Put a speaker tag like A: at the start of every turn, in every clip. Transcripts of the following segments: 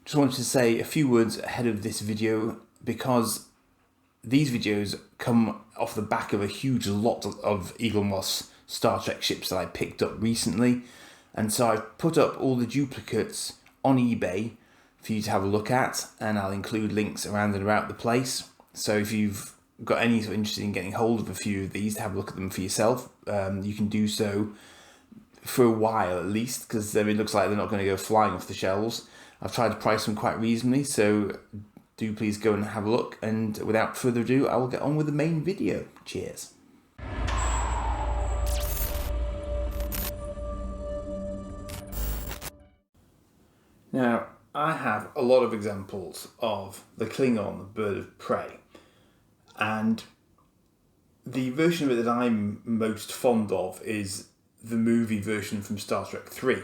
A: just wanted to say a few words ahead of this video because these videos come off the back of a huge lot of Eaglemoss Star Trek ships that I picked up recently. And so I've put up all the duplicates on eBay for you to have a look at, and I'll include links around and about the place. So if you've got any sort of interest in getting hold of a few of these to have a look at them for yourself, you can do so for a while at least, because it looks like they're not going to go flying off the shelves. I've tried to price them quite reasonably, so do please go and have a look. And without further ado, I will get on with the main video. Cheers. Now, I have a lot of examples of the Klingon bird of prey, and the version of it that I'm most fond of is the movie version from Star Trek 3,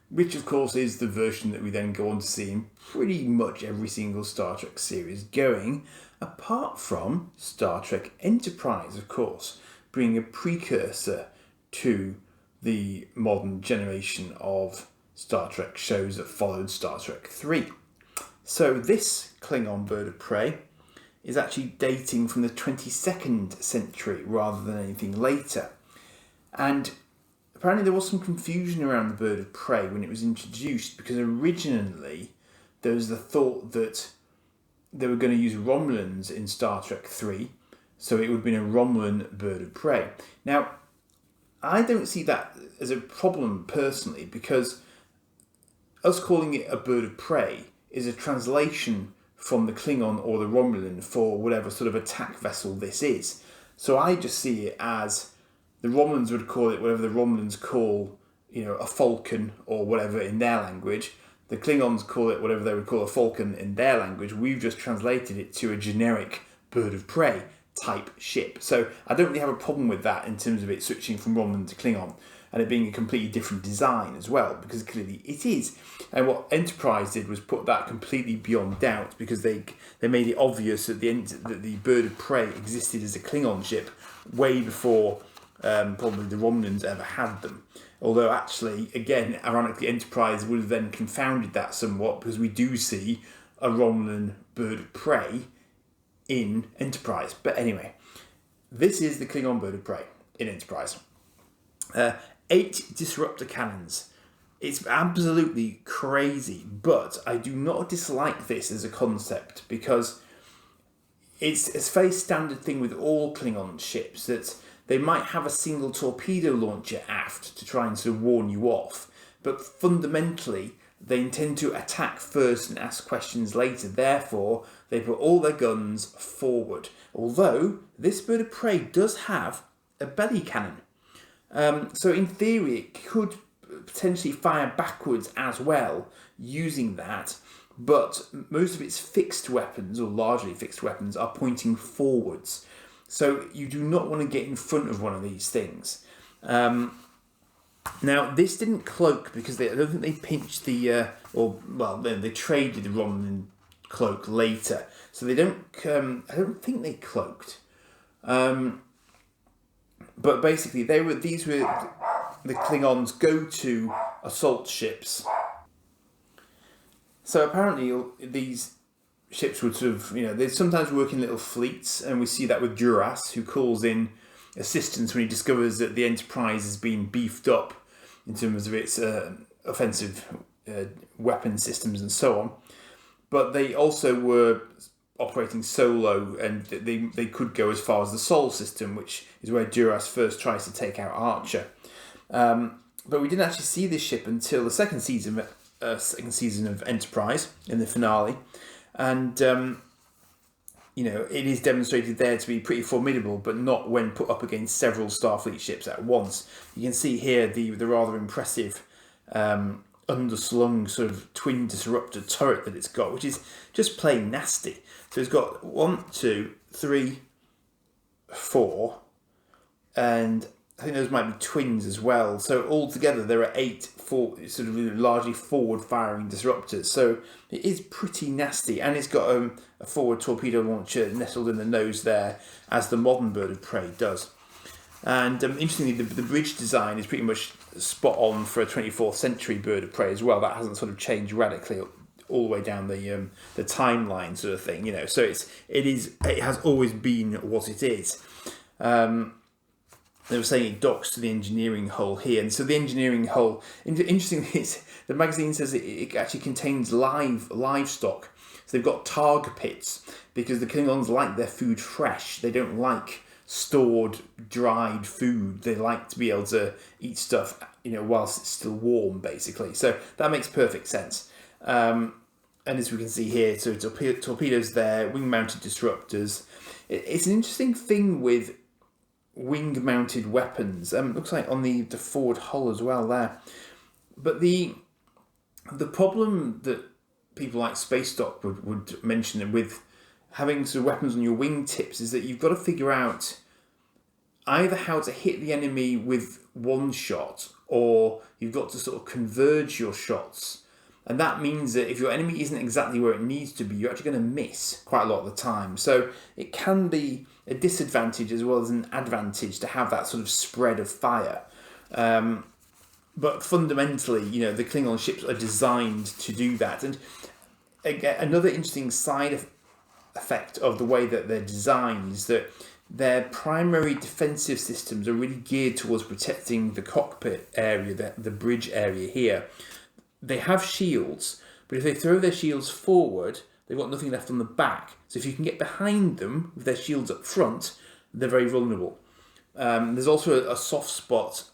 A: which of course is the version that we then go on to see in pretty much every single Star Trek series going, apart from Star Trek Enterprise, of course, being a precursor to the modern generation of Star Trek shows that followed Star Trek 3. So this Klingon bird of prey is actually dating from the 22nd century rather than anything later. And apparently there was some confusion around the bird of prey when it was introduced, because originally there was the thought that they were going to use Romulans in Star Trek 3, so it would have been a Romulan bird of prey. Now, I don't see that as a problem personally, because us calling it a bird of prey is a translation from the Klingon or the Romulan for whatever sort of attack vessel this is. So I just see it as the Romulans would call it whatever the Romulans call, a falcon or whatever in their language. The Klingons call it whatever they would call a falcon in their language. We've just translated it to a generic bird of prey type ship. So I don't really have a problem with that in terms of it switching from Romulan to Klingon and it being a completely different design as well, because clearly it is. And what Enterprise did was put that completely beyond doubt, because they made it obvious that the bird of prey existed as a Klingon ship way before probably the Romulans ever had them. Although actually, again, ironically, Enterprise would have then confounded that somewhat, because we do see a Romulan bird of prey in Enterprise. But anyway, this is the Klingon bird of prey in Enterprise. 8 disruptor cannons. It's absolutely crazy, but I do not dislike this as a concept, because it's a very standard thing with all Klingon ships that they might have a single torpedo launcher aft to try and sort of warn you off, but fundamentally they intend to attack first and ask questions later. Therefore, they put all their guns forward. Although this bird of prey does have a belly cannon. So in theory, it could potentially fire backwards as well using that, but most of its fixed weapons, or largely fixed weapons, are pointing forwards. So you do not want to get in front of one of these things. Now, this didn't cloak because I don't think they pinched they traded the Romulan cloak later. So they don't, I don't think they cloaked. But basically, these were the Klingons' go-to assault ships. So apparently, these ships would sort of, they sometimes work in little fleets, and we see that with Duras, who calls in assistance when he discovers that the Enterprise has been beefed up in terms of its offensive weapon systems and so on. But they also were operating solo, and they could go as far as the Sol system, which is where Duras first tries to take out Archer. But we didn't actually see this ship until the second season of Enterprise in the finale, and it is demonstrated there to be pretty formidable, but not when put up against several Starfleet ships at once. You can see here the rather impressive underslung sort of twin disruptor turret that it's got, which is just plain nasty. So it's got 1, 2, 3, 4, and I think those might be twins as well. So altogether there are 8 sort of largely forward-firing disruptors. So it is pretty nasty, and it's got a forward torpedo launcher nestled in the nose there, as the modern bird of prey does. And interestingly, the bridge design is pretty much spot on for a 24th century bird of prey as well. That hasn't sort of changed radically all the way down the timeline sort of thing. So it has always been what it is. They were saying it docks to the engineering hull here, and so the engineering hull. Interestingly, the magazine says it actually contains livestock. So they've got targ pits because the Klingons like their food fresh. They don't like stored, dried food. They like to be able to eat stuff, whilst it's still warm, basically. So that makes perfect sense. And as we can see here, so torpedoes there, wing-mounted disruptors. It's an interesting thing with wing-mounted weapons. Looks like on the forward hull as well there. But the problem that people like Space Dock would mention with having sort of weapons on your wingtips is that you've got to figure out either how to hit the enemy with one shot, or you've got to sort of converge your shots. And that means that if your enemy isn't exactly where it needs to be, you're actually going to miss quite a lot of the time. So it can be a disadvantage as well as an advantage to have that sort of spread of fire. But fundamentally, the Klingon ships are designed to do that. And again, another interesting side effect of the way that they're designed is that their primary defensive systems are really geared towards protecting the cockpit area, the bridge area here. They have shields, but if they throw their shields forward, they've got nothing left on the back. So if you can get behind them with their shields up front, they're very vulnerable. There's also a soft spot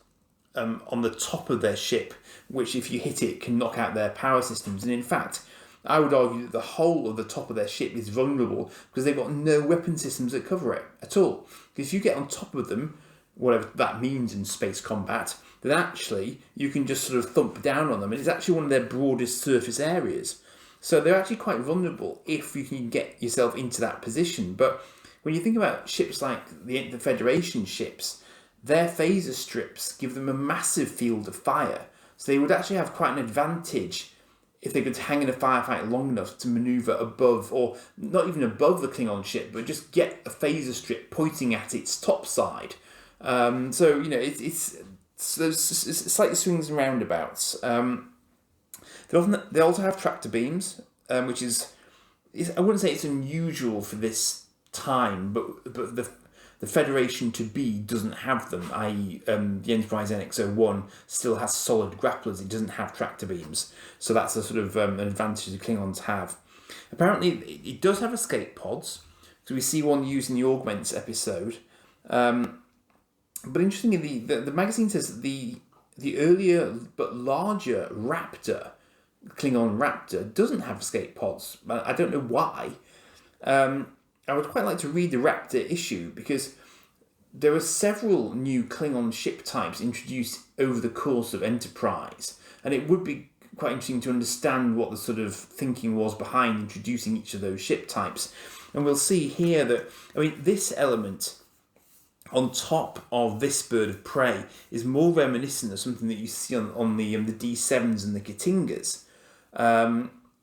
A: on the top of their ship, which if you hit it can knock out their power systems. And in fact, I would argue that the whole of the top of their ship is vulnerable because they've got no weapon systems that cover it at all. Because if you get on top of them, whatever that means in space combat, then actually you can just sort of thump down on them, and it's actually one of their broadest surface areas. So they're actually quite vulnerable if you can get yourself into that position. But when you think about ships like the Federation ships, their phaser strips give them a massive field of fire. So they would actually have quite an advantage if they could hang in a firefight long enough to manoeuvre above, or not even above the Klingon ship, but just get a phaser strip pointing at its top side. So it's slightly swings and roundabouts. They also have tractor beams, which is I wouldn't say it's unusual for this time, but the Federation to be doesn't have them, i.e. The Enterprise NX-01 still has solid grapplers, it doesn't have tractor beams. So that's a sort of an advantage the Klingons have. Apparently it does have escape pods, so we see one used in the Augments episode. But interestingly, the magazine says that the earlier but larger Raptor, Klingon Raptor, doesn't have escape pods. I don't know why. I would quite like to read the Raptor issue because there are several new Klingon ship types introduced over the course of Enterprise, and it would be quite interesting to understand what the sort of thinking was behind introducing each of those ship types. And we'll see here that, this element on top of this bird of prey is more reminiscent of something that you see on the D7s and the Katingas.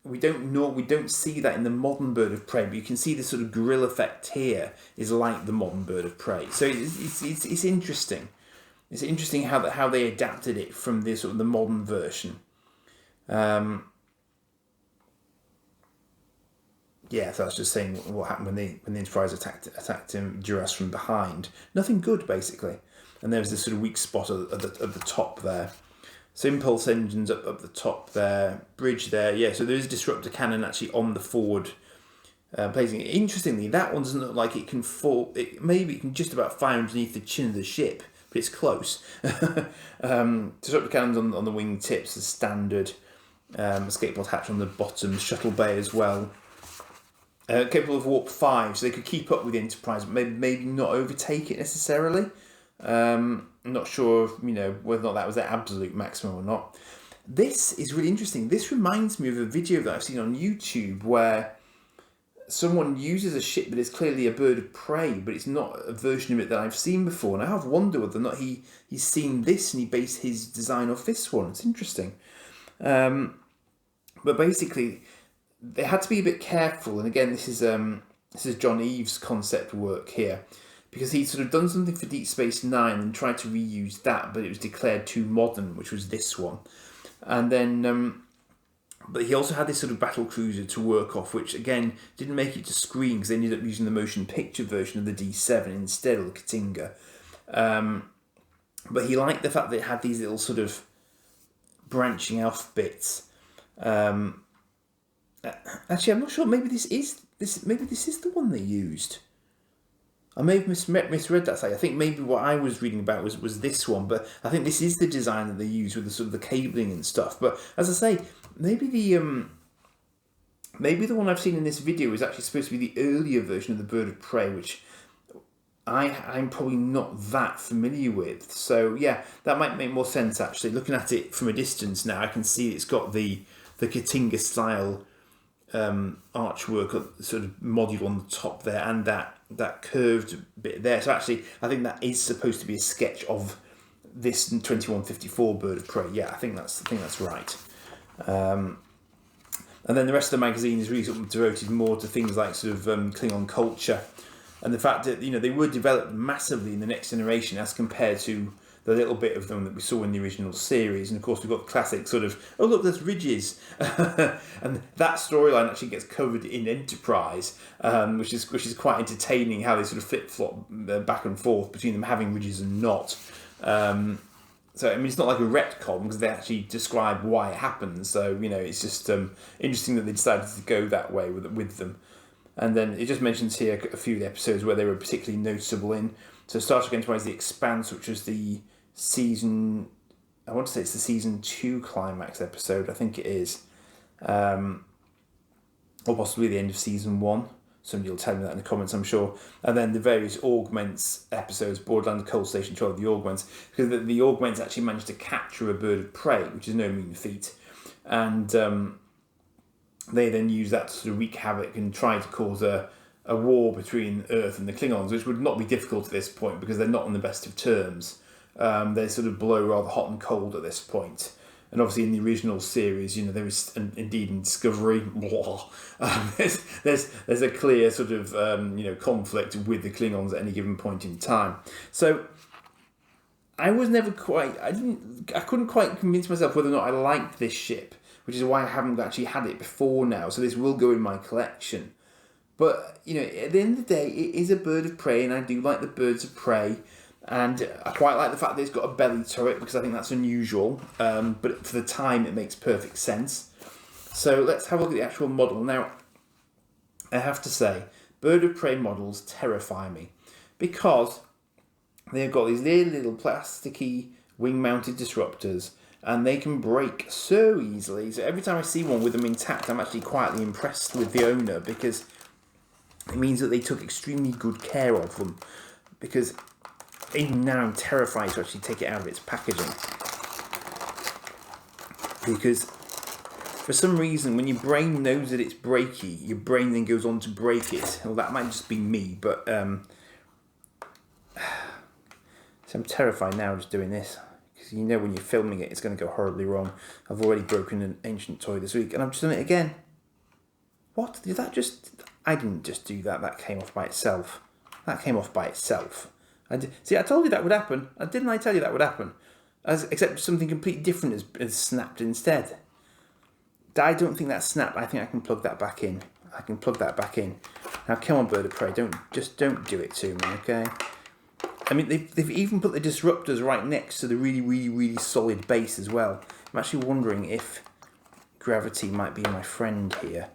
A: We don't see that in the modern bird of prey, but you can see the sort of grill effect here is like the modern bird of prey. So it's interesting. It's interesting how they adapted it from the sort of the modern version. So I was just saying what happened when the Enterprise attacked him Duras from behind. Nothing good, basically. And there's this sort of weak spot at the top there. So impulse engines up the top there, bridge there. Yeah, so there is a disruptor cannon actually on the forward placing. Interestingly, that one doesn't look like it can fall. Maybe it can just about fire underneath the chin of the ship, but it's close. Disruptor cannons on the wing tips as standard. Escape pod hatch on the bottom, shuttle bay as well. Capable of warp 5, so they could keep up with the Enterprise, but maybe not overtake it necessarily. I'm not sure, whether or not that was their absolute maximum or not. This is really interesting. This reminds me of a video that I've seen on YouTube where someone uses a ship that is clearly a bird of prey, but it's not a version of it that I've seen before. And I have wondered whether or not he's seen this and he based his design off this one. It's interesting. But basically, they had to be a bit careful. And again, this is John Eves' concept work here. Because he'd sort of done something for Deep Space Nine and tried to reuse that, but it was declared too modern, which was this one. And then But he also had this sort of battle cruiser to work off, which again didn't make it to screen because they ended up using the motion picture version of the D7 instead of the Katinga. But he liked the fact that it had these little sort of branching off bits. Actually, I'm not sure. Maybe this is the one they used. I may have misread that site. I think maybe what I was reading about was this one, but I think this is the design that they use with the sort of the cabling and stuff. But as I say, maybe the one I've seen in this video is actually supposed to be the earlier version of the Bird of Prey, which I'm probably not that familiar with. So yeah, that might make more sense actually. Looking at it from a distance now, I can see it's got the Katinga style archwork sort of module on the top there, and that curved bit there. So actually, I think that is supposed to be a sketch of this 2154 Bird of Prey. Yeah, I think that's right. And then the rest of the magazine is really sort of devoted more to things like sort of Klingon culture, and the fact that they were developed massively in the Next Generation as compared to the little bit of them that we saw in the original series. And of course we've got the classic sort of, oh look, there's ridges, and that storyline actually gets covered in Enterprise, which is quite entertaining, how they sort of flip-flop back and forth between them having ridges and not. So I mean, it's not like a retcon because they actually describe why it happens. So it's just interesting that they decided to go that way with them. And then it just mentions here a few of the episodes where they were particularly noticeable in. So Star Trek Enterprise: The Expanse, which was the season, I want to say it's the season 2 climax episode, I think it is, or possibly the end of season 1. Somebody will tell me that in the comments, I'm sure. And then the various Augments episodes, Borderland, Cold Station 12, the Augments, because the Augments actually managed to capture a bird of prey, which is no mean feat, and they then use that to sort of wreak havoc and try to cause a war between Earth and the Klingons, which would not be difficult at this point because they're not on the best of terms. They sort of blow rather hot and cold at this point. And obviously in the original series, there is, indeed in Discovery, there's a clear sort of conflict with the Klingons at any given point in time. So I was never quite, I couldn't quite convince myself whether or not I liked this ship, which is why I haven't actually had it before now. So this will go in my collection. But at the end of the day, it is a bird of prey, and I do like the birds of prey. And I quite like the fact that it's got a belly turret because I think that's unusual. But for the time, it makes perfect sense. So let's have a look at the actual model. Now, I have to say, bird of prey models terrify me because they've got these little plasticky wing-mounted disruptors, and they can break so easily. So every time I see one with them intact, I'm actually quietly impressed with the owner because it means that they took extremely good care of them. Because even now I'm terrified to actually take it out of its packaging. Because for some reason, when your brain knows that it's breaky, your brain then goes on to break it. Well, that might just be me, but so I'm terrified now just doing this. Because when you're filming it, it's going to go horribly wrong. I've already broken an ancient toy this week, and I've just done it again. What? Did that just... I didn't just do that. That came off by itself. See, I told you that would happen. Didn't I tell you that would happen? Except something completely different has snapped instead. I don't think that's snapped. I think I can plug that back in. Now, come on, bird of prey. Don't do it to me, okay? I mean, they've even put the disruptors right next to the really, really, really solid base as well. I'm actually wondering if gravity might be my friend here.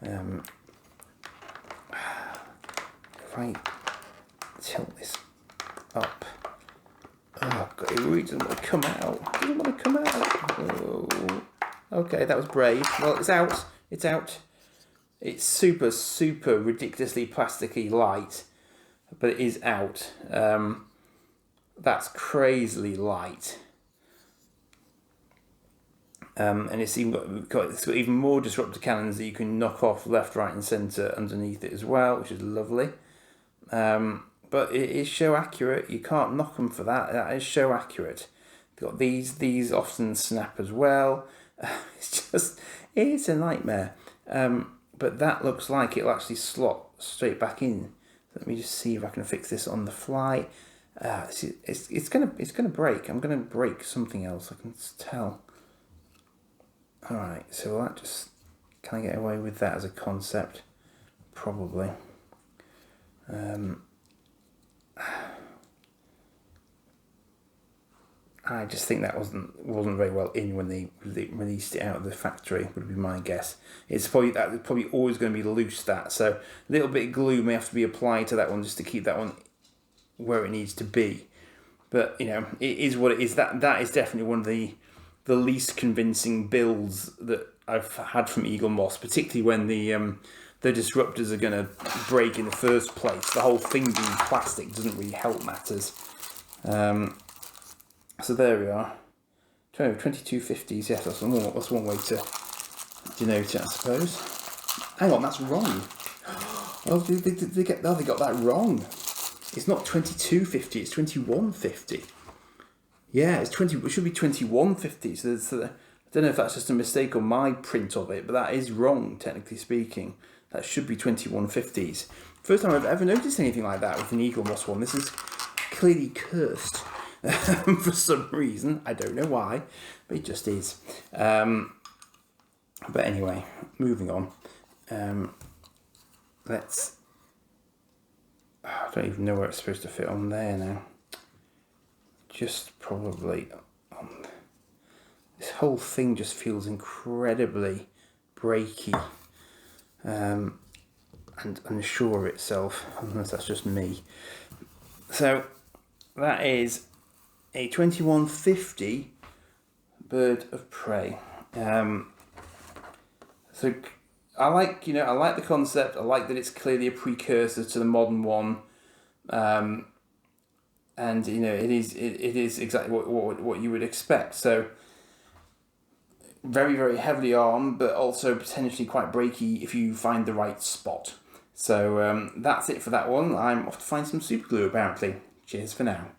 A: If I tilt this up. Oh, God, it really doesn't want to come out. Oh. Okay, that was brave. Well, it's out. It's super, super ridiculously plasticky light, but it is out. That's crazily light. And it's got even more disruptor cannons that you can knock off left, right, and centre underneath it as well, which is lovely. But it is show accurate. You can't knock them for that. That is show accurate. They've got these often snap as well. It's a nightmare. But that looks like it'll actually slot straight back in. Let me just see if I can fix this on the fly. It's gonna break. I'm gonna break something else. I can tell. Alright, so will that just... Can I get away with that as a concept? Probably. I just think that wasn't very well in when they released it out of the factory, would be my guess. It's probably always going to be loose, that. So a little bit of glue may have to be applied to that one just to keep that one where it needs to be. But, it is what it is. That is definitely one of the least convincing builds that I've had from Eaglemoss, particularly when the disruptors are going to break in the first place. The whole thing being plastic doesn't really help matters. So there we are. 2250s, yes, that's one way to denote it, I suppose. Hang on, that's wrong. Oh, they got that wrong. It's not 2250, it's 2150. Yeah, it should be 2150. So I don't know if that's just a mistake on my print of it, but that is wrong, technically speaking. That should be 2150s. First time I've ever noticed anything like that with an Eaglemoss one. This is clearly cursed for some reason. I don't know why, but it just is. But anyway, moving on. I don't even know where it's supposed to fit on there now. Just probably on. This whole thing just feels incredibly breaky and unsure of itself, unless that's just me. So that is a 2150 bird of prey. So I like the concept. I like that it's clearly a precursor to the modern one, and it is exactly what you would expect. So very, very heavily armed, but also potentially quite breaky if you find the right spot. So that's it for that one. I'm off to find some super glue apparently. Cheers for now.